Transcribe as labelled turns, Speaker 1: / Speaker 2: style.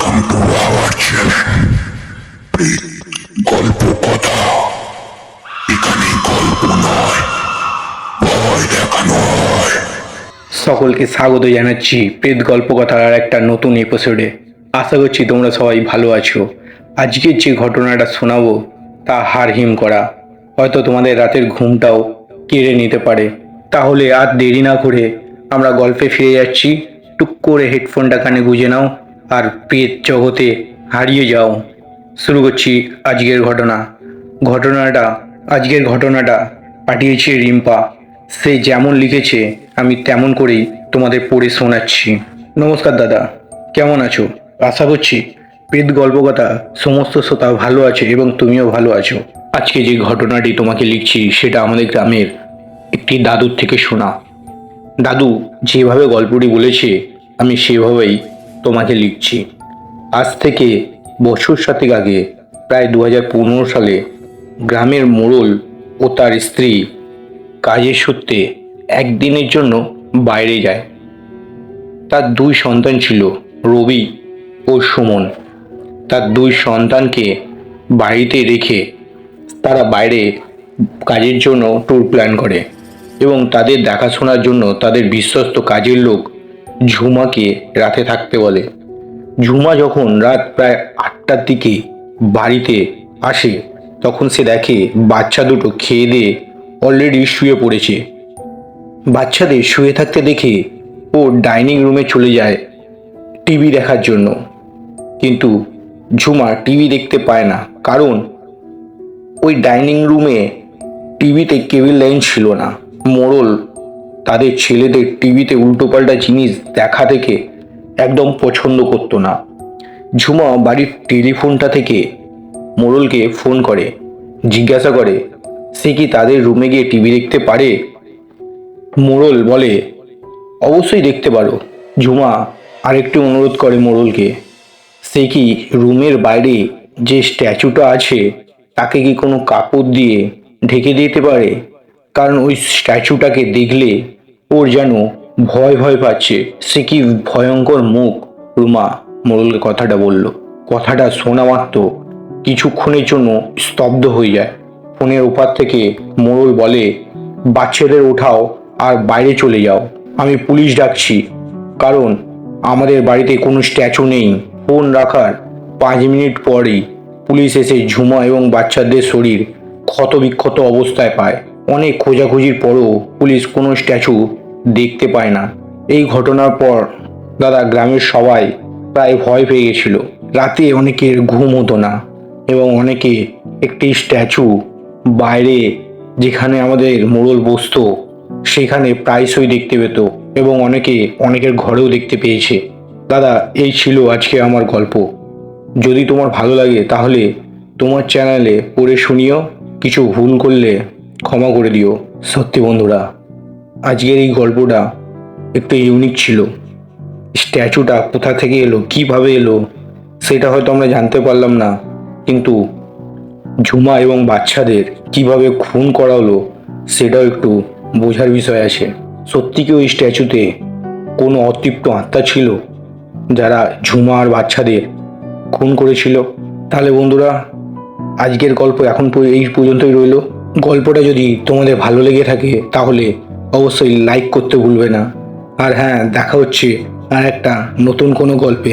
Speaker 1: Welcome to our channel গল্প কথা। এখানে গল্প নয়, ভয় দেখানো হয়।
Speaker 2: সকলকে স্বাগত জানাচ্ছি প্রেত গল্প কথার আর একটা নতুন এপিসোডে। আশা করছি তোমরা সবাই ভালো আছো। আজকের যে ঘটনাটা শোনাবো তা হাড়হিম করা, হয়তো তোমাদের রাতের ঘুমটাও কেড়ে নিতে পারে। তাহলে আর দেরি না করে আমরা গল্পে ফিরে যাচ্ছি। টুক করে হেডফোনটা কানে গুঁজে নাও আর প্রেত জগতে হারিয়ে যাও। শুরু করছি আজকের ঘটনাটা পাঠিয়েছে রিম্পা। সে যেমন লিখেছে আমি তেমন করেই তোমাদের পড়ে শোনাচ্ছি। নমস্কার দাদা, কেমন আছো? আশা করছি প্রেত গল্পকথা সমস্ত শ্রোতা ভালো আছে এবং তুমিও ভালো আছো। আজকে যে ঘটনাটি তোমাকে লিখছি সেটা আমাদের গ্রামের একটি দাদুর থেকে শোনা। দাদু যেভাবে গল্পটি বলেছে আমি সেভাবেই তোমাকে লিখছি। আজ থেকে বছর সাতেক আগে, প্রায় 2015 সালে, গ্রামের মোড়ল ও তার স্ত্রী কাজের সূত্রে একদিনের জন্য বাইরে যায়। তার দুই সন্তান ছিল, রবি ও সুমন। তার দুই সন্তানকে বাড়িতে রেখে তারা বাইরে কাজের জন্য ট্যুর প্ল্যান করে এবং তাদের দেখাশোনার জন্য তাদের বিশ্বস্ত কাজের লোক ঝুমাকে রাতে থাকতে বলে। ঝুমা যখন রাত প্রায় 8টার দিকে বাড়িতে আসে তখন সে দেখে বাচ্চা দুটো খেয়ে দিয়ে অলরেডি শুয়ে পড়েছে। বাচ্চাদের শুয়ে থাকতে দেখে ও ডাইনিং রুমে চলে যায় টিভি দেখার জন্য। কিন্তু ঝুমা টিভি দেখতে পায় না, কারণ ওই ডাইনিং রুমে টিভিতে কেবল লাইন ছিল না। মোড়ল তাদের ছেলেদের টিভিতে উল্টোপাল্টা জিনিস দেখা থেকে একদম পছন্দ করতো না। ঝুমা বাড়ির টেলিফোনটা থেকে মোড়লকে ফোন করে, জিজ্ঞাসা করে সে কি তাদের রুমে গিয়ে টিভি দেখতে পারে। মোড়ল বলে অবশ্যই দেখতে পারো। ঝুমা আরেকটু অনুরোধ করে মোড়লকে, সে কি রুমের বাইরে যে স্ট্যাচুটা আছে তাকে কি কোনো কাপড় দিয়ে ঢেকে দিতে পারে, কারণ ওই স্ট্যাচুটাকে দেখলে ওর যেন ভয় ভয় পাচ্ছে। সে কি ভয়ঙ্কর মুখ। রুমা মোড়লকে কথাটা বলল। কথাটা শোনা মাত্র কিছুক্ষণের জন্য স্তব্ধ হয়ে যায়। ফোনের ওপার থেকে মোড়ল বলে, বাচ্চাদের ওঠাও আর বাইরে চলে যাও, আমি পুলিশ ডাকছি, কারণ আমাদের বাড়িতে কোনো স্ট্যাচু নেই। ফোন রাখার 5 মিনিট পরেই পুলিশ এসে ঝুমা এবং বাচ্চাদের শরীর ক্ষতবিক্ষত অবস্থায় পায়। অনেক খোঁজাখুঁজির পরও পুলিশ কোনো স্ট্যাচু দেখতে পায় না। এই ঘটনার পর দাদা গ্রামের সবাই প্রায় ভয় পেয়ে গেছিল। রাতে অনেকের ঘুম হতো না এবং অনেকে একটি স্ট্যাচু বাইরে যেখানে আমাদের মোড়ল বসতো সেখানে প্রায়শই দেখতে পেত এবং অনেকের ঘরেও দেখতে পেয়েছে। দাদা এই ছিল আজকে আমার গল্প। যদি তোমার ভালো লাগে তাহলে তোমার চ্যানেলে পড়ে শুনিও, কিছু ভুল করলে ক্ষমা করে দিও। সত্যি বন্ধুরা, আজকের এই গল্পটা একটু ইউনিক ছিল। স্ট্যাচুটা কোথা থেকে এলো, কিভাবে এলো সেটা হয়তো আমরা জানতে পারলাম না, কিন্তু ঝুমা এবং বাচ্চাদের কিভাবে খুন করা হলো সেটাও একটু বোঝার বিষয় আছে। সত্যি কি ওই স্ট্যাচুতে কোনো অতৃপ্ত আত্মা ছিল যারা ঝুমা আর বাচ্চাদের খুন করেছিল? তাহলে বন্ধুরা, আজকের গল্প এখন এই পর্যন্তই রইল। গল্পটা যদি তোমাদের ভালো লেগে থাকে তাহলে অবশ্যই লাইক করতে ভুলবে না। আর হ্যাঁ, দেখা হচ্ছে আর একটা নতুন কোনো গল্পে।